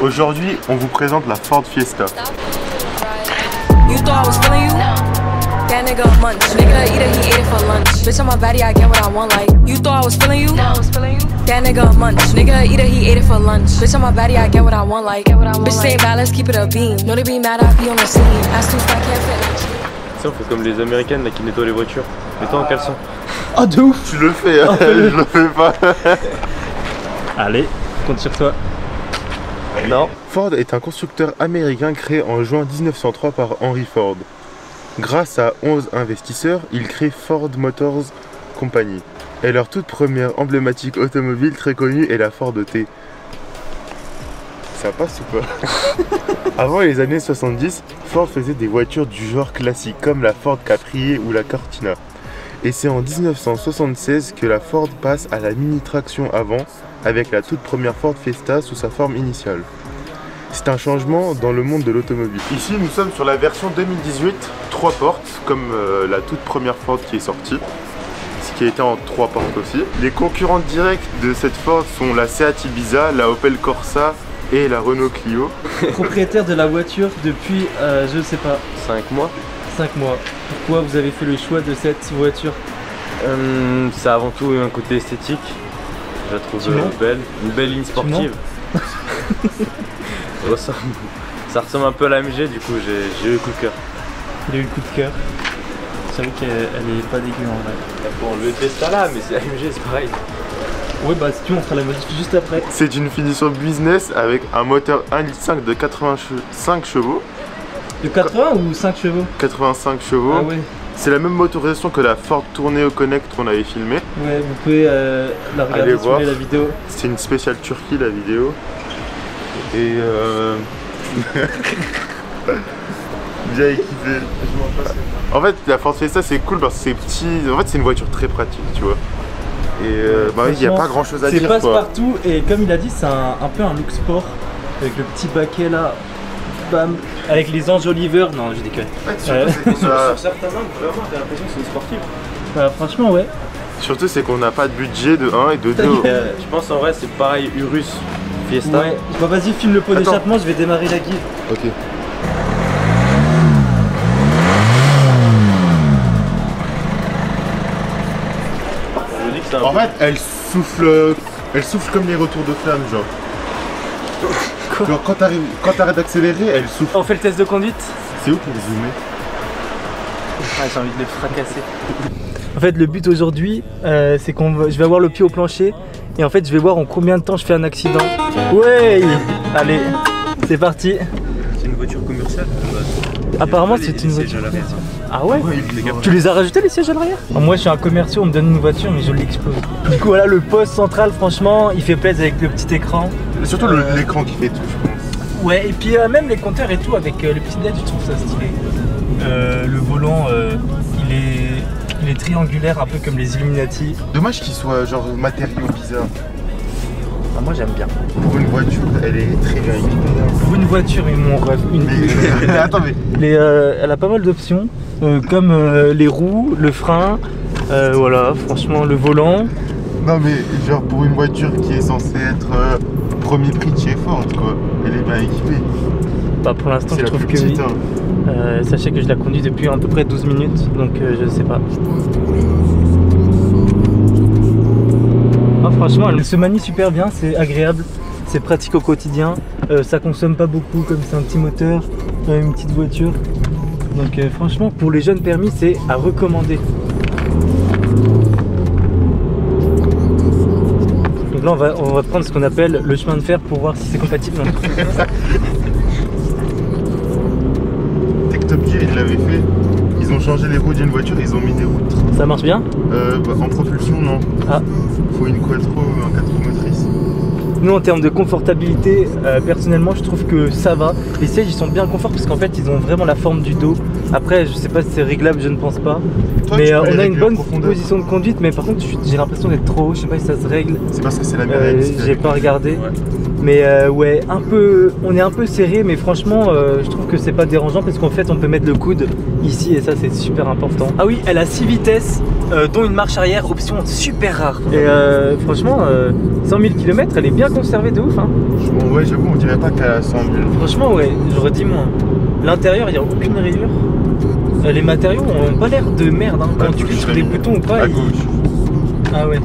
Aujourd'hui, on vous présente la Ford Fiesta. That nigga munch, nigga eat it, he ate it for lunch. Bitch, on my body, I get what I want. Like, you thought I was feeling you? No, I was feeling you. That nigga munch, nigga eat it, he ate it for lunch. Bitch, on my body, I get what I want. Like, bitch, say bad, let's keep it a beam. No, they be mad, I be on the scene. Ass too fat, can't fit like you. Ça, on fait comme les américaines là qui nettoient les voitures. Mets-toi en caleçon. Ah, de ouf. Tu le fais, hein. Je le fais pas. Allez, compte sur toi. Non. Ford est un constructeur américain créé en juin 1903 par Henry Ford. Grâce à 11 investisseurs, ils créent Ford Motors Company. Et leur toute première emblématique automobile très connue est la Ford T. Ça passe ou pas? Avant les années 70, Ford faisait des voitures du genre classique comme la Ford Capri ou la Cortina. Et c'est en 1976 que la Ford passe à la mini traction avant avec la toute première Ford Fiesta sous sa forme initiale. C'est un changement dans le monde de l'automobile. Ici, nous sommes sur la version 2018, 3 portes, comme la toute première Ford qui est sortie, ce qui a été en 3 portes aussi. Les concurrentes directes de cette Ford sont la Seat Ibiza, la Opel Corsa et la Renault Clio. Propriétaire de la voiture depuis, je ne sais pas, 5 mois. 5 mois. Pourquoi vous avez fait le choix de cette voiture? Ça a avant tout un côté esthétique. Je la trouve belle, une belle ligne sportive. Ça ressemble un peu à la MG, du coup j'ai eu le coup de cœur. Il a eu le coup de cœur. J'avoue qu'elle est pas dégueu en vrai. Bon, le Fiesta là, mais c'est AMG, c'est pareil. Ouais, bah si tu veux, on fera la modif juste après. C'est une finition business avec un moteur 1,5 litre de 85 chevaux. De 80 ou 5 chevaux? 85 chevaux. Ah ouais. C'est la même motorisation que la Ford Tourneo Connect qu'on avait filmé. Ouais, vous pouvez la regarder sur la vidéo. C'est une spéciale Turquie la vidéo. Et j'ai kiffé. En fait, la Ford Fiesta c'est cool parce que c'est petit. En fait, c'est une voiture très pratique, tu vois. Et bah il n'y a pas grand chose à dire. C'est passe-partout et comme il a dit, c'est un peu un look sport avec le petit baquet là. Bam. Avec les enjoliveurs. Non, j'ai déconné. Sur certains angles, vraiment, t'as l'impression que c'est une sportive. Bah, franchement, ouais. Surtout, c'est qu'on n'a pas de budget de 1 et de 2. Je pense en vrai, c'est pareil, Urus, Fiesta. Ouais. Bah, vas-y, filme le pot d'échappement, je vais démarrer la guide. Ok. En fait, elle souffle comme les retours de flamme, genre. Genre quand t'arrêtes d'accélérer, elle souffle. On fait le test de conduite. C'est où pour zoomer? Ah, j'ai envie de le fracasser. En fait, le but aujourd'hui, c'est je vais avoir le pied au plancher et en fait, je vais voir en combien de temps je fais un accident. Ouais. Allez, c'est parti. C'est une voiture commerciale. Apparemment, c'est une voiture. Ah ouais, tu les as rajoutés les sièges à l'arrière? Moi, je suis un commercial, on me donne une voiture, mais je l'explose. Du coup, voilà, le poste central, franchement, il fait plaisir avec le petit écran. Surtout l'écran qui fait tout, je pense. Ouais, et puis même les compteurs et tout, avec le petit LED, je trouve ça stylé. Le volant, il est triangulaire, un peu comme les Illuminati. Dommage qu'il soit genre matériaux bizarres. Ah, moi, j'aime bien. Pour une voiture, elle est très bien équipée. Pour une voiture, ils m'ont rêve. Mais attends, mais... Elle a pas mal d'options, comme les roues, le frein, voilà, franchement, le volant. Non mais genre pour une voiture qui est censée être premier prix de chez Ford, quoi, elle est bien équipée. Bah pour l'instant je trouve que oui. Sachez que je la conduis depuis à peu près 12 minutes, donc je sais pas. Ah, franchement elle se manie super bien, c'est agréable, c'est pratique au quotidien, ça consomme pas beaucoup comme c'est un petit moteur, une petite voiture. Donc franchement pour les jeunes permis c'est à recommander. Donc là on va prendre ce qu'on appelle le chemin de fer pour voir si c'est compatible. Top Gear ils l'avaient fait, ils ont changé les roues d'une voiture, ils ont mis des roues. Ça marche bien? En propulsion non. Ah. Faut une quattro ou un 4 motrices. Nous en termes de confortabilité, personnellement je trouve que ça va. Les sièges ils sont bien confort parce qu'en fait ils ont vraiment la forme du dos. Après je sais pas si c'est réglable, je ne pense pas. Toi, mais on a une bonne position de conduite, mais par contre j'ai l'impression d'être trop haut, je sais pas si ça se règle. C'est parce que c'est l'américaine. J'ai pas regardé. Ouais. Mais ouais, on est un peu serré, mais franchement je trouve que c'est pas dérangeant parce qu'en fait on peut mettre le coude ici et ça c'est super important. Ah oui, elle a 6 vitesses, dont une marche arrière, option super rare. Et franchement 100 000 km elle est bien bien conservé de ouf, hein. Bon, ouais, j'avoue, on dirait pas qu'elle a 100 000. Franchement, ouais, j'aurais dit moins. L'intérieur, il n'y a aucune rayure. Les matériaux ont pas l'air de merde, hein. Quand tu cliques sur des boutons ou pas. À gauche. Ah ouais.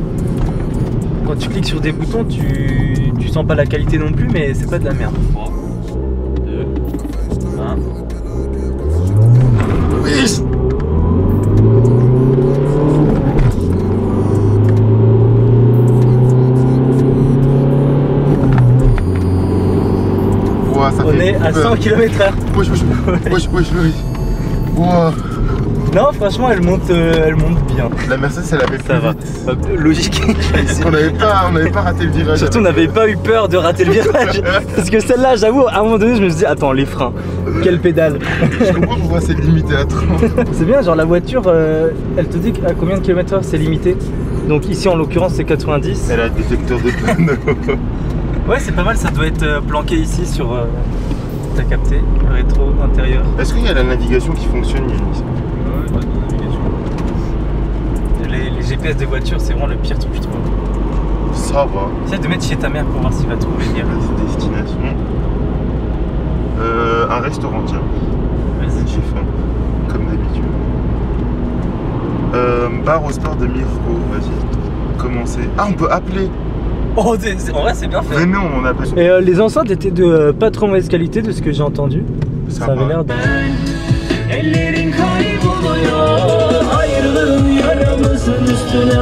Quand tu cliques sur des boutons, tu sens pas la qualité non plus, mais c'est pas de la merde. 3, 2, 1. Oui. Wow, ça On est à 100 km/h. Wesh. Wow. Non, franchement, elle monte bien. La Mercedes, elle avait Ça va. Logique. On n'avait pas raté le virage. Surtout, on n'avait pas eu peur de rater le virage. Parce que celle-là, j'avoue, à un moment donné, je me suis dit, attends, les freins, quelle pédale. Je comprends pourquoi c'est limité à 30. C'est bien, genre la voiture, elle te dit à combien de kilomètres heure c'est limité. Donc ici, en l'occurrence, c'est 90. Elle a le détecteur de panneaux. Ouais, c'est pas mal, ça doit être planqué ici sur. T'as capté, rétro intérieur. Est-ce qu'il y a la navigation qui fonctionne, Yannis? Ouais, pas de navigation. Les GPS des voitures, c'est vraiment le pire truc, je trouve. Ça va. Essaye de mettre chez ta mère pour voir s'il va trouver bien. Destination. Un restaurant, tiens. Vas-y. J'ai faim, comme d'habitude. Bar au sport de Mirko, vas-y. Commencer. Ah, on peut appeler. Oh, en vrai, c'est bien fait. Mais non, on appelle. Et les enceintes étaient de pas trop mauvaise qualité de ce que j'ai entendu. Ça avait l'air de. Ellerin kayboluyor, ayrılığın yaramızın üstüne.